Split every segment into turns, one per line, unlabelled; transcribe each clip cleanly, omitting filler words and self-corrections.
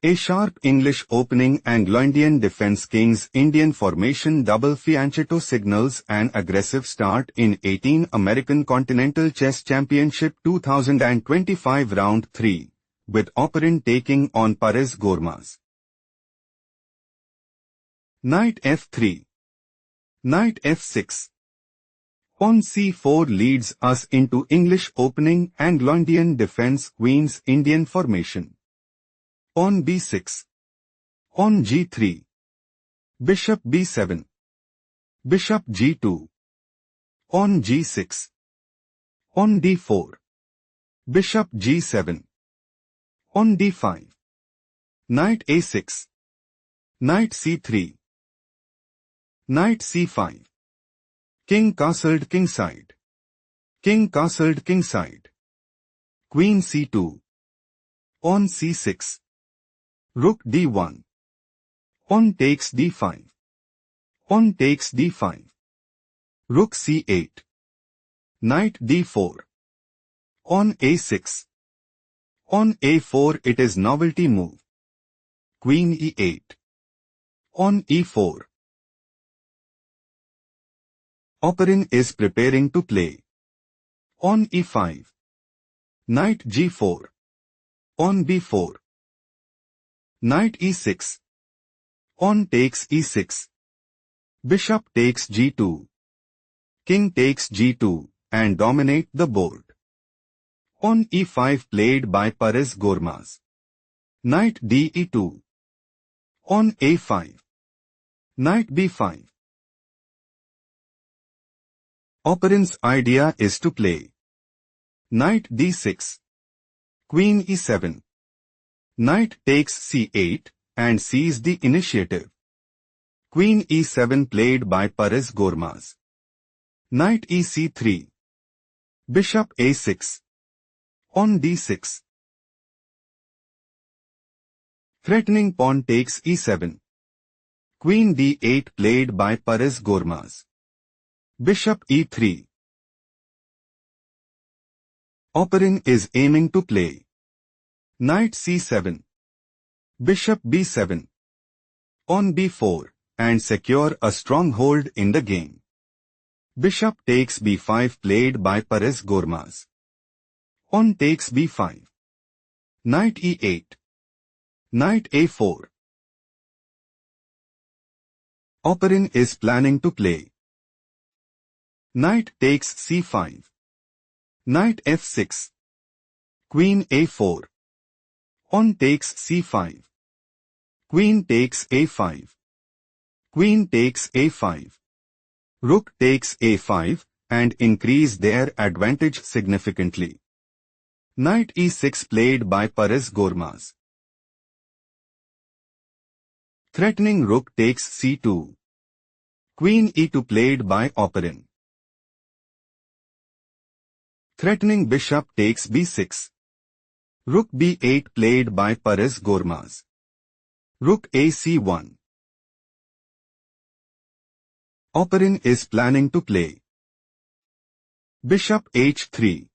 A sharp English opening Anglo-Indian defense King's Indian formation double fianchetto signals an aggressive start in 18 American Continental Chess Championship 2025 Round 3, with Oparin taking on Perez Gormaz. Knight f3. Knight f6. Pawn c4 leads us into English opening Anglo-Indian defense Queen's Indian formation. Pawn b6. Pawn g3. Bishop b7. Bishop g2. Pawn g6. Pawn d4. Bishop g7. Pawn d5. Knight a6. Knight c3. Knight c5. King castled kingside. King castled kingside. Queen c2. Pawn c6. Rook d1. Pawn takes d5. Pawn takes d5. Rook c8. Knight d4. Pawn a6. Pawn a4. It is novelty move. Queen e8. Pawn e4. Oparin is preparing to play. Pawn e5. Knight g4. Pawn b4. Knight e6. Pawn takes e6. Bishop takes g2. King takes g2 and dominate the board. Pawn e5 played by Perez Gormaz. Knight de2. Pawn a5. Knight b5. Oparin's idea is to play Knight d6. Queen e7. Knight takes c8 and seize the initiative. Queen e7 played by Perez Gormaz. Knight ec3. Bishop a6. Pawn d6. Threatening pawn takes e7. Queen d8 played by Perez Gormaz. Bishop e3. Oparin is aiming to play Knight c7. Bishop b7. Pawn b4 and secure a stronghold in the game. Bishop takes b5 played by Perez Gormaz. Pawn takes b5. Knight e8. Knight a4. Oparin is planning to play Knight takes c5. Knight f6. Queen a4. Pawn takes c5. Queen takes a5. Queen takes a5. Rook takes a5 and increase their advantage significantly. Knight e6 played by Perez Gormaz. Threatening rook takes c2. Queen e2 played by Oparin. Threatening bishop takes b6. Rook b8 played by Perez Gormaz. Rook ac1. Oparin is planning to play Bishop h3.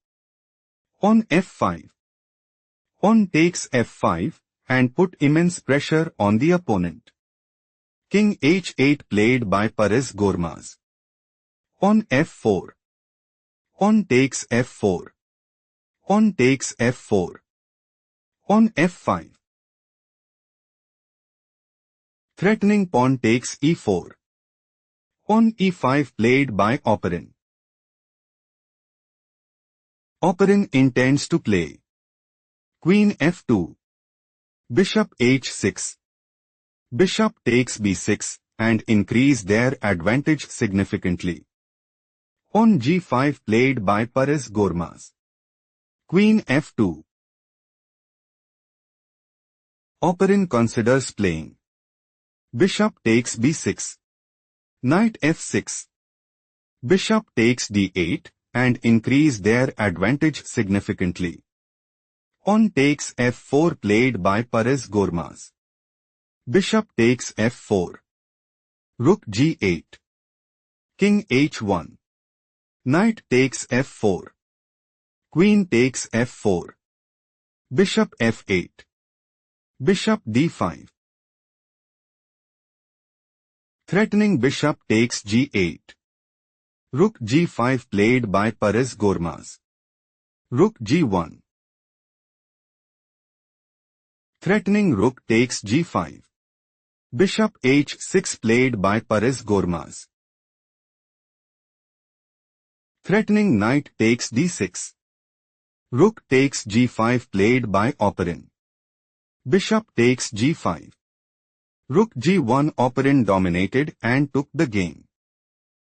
Pawn f5. Pawn takes f5 and put immense pressure on the opponent. King h8 played by Perez Gormaz. Pawn f4. Pawn takes f4. Pawn takes f4. Pawn f5. Threatening pawn takes e4. Pawn e5 played by Oparin. Oparin intends to play Queen f2. Bishop h6. Bishop takes b6 and increase their advantage significantly. Pawn g5 played by Perez Gormaz. Queen f2. Oparin considers playing Bishop takes b6. Knight f6. Bishop takes d8 and increase their advantage significantly. Pawn takes f4 played by Perez Gormaz. Bishop takes f4. Rook g8. King h1. Knight takes f4. Queen takes f4. Bishop f8. Bishop d5. Threatening bishop takes g8. Rook g5 played by Perez Gormaz. Rook g1. Threatening rook takes g5. Bishop h6 played by Perez Gormaz. Threatening knight takes d6. Rook takes g5 played by Oparin. Bishop takes g5. Rook g1. Oparin dominated and took the game.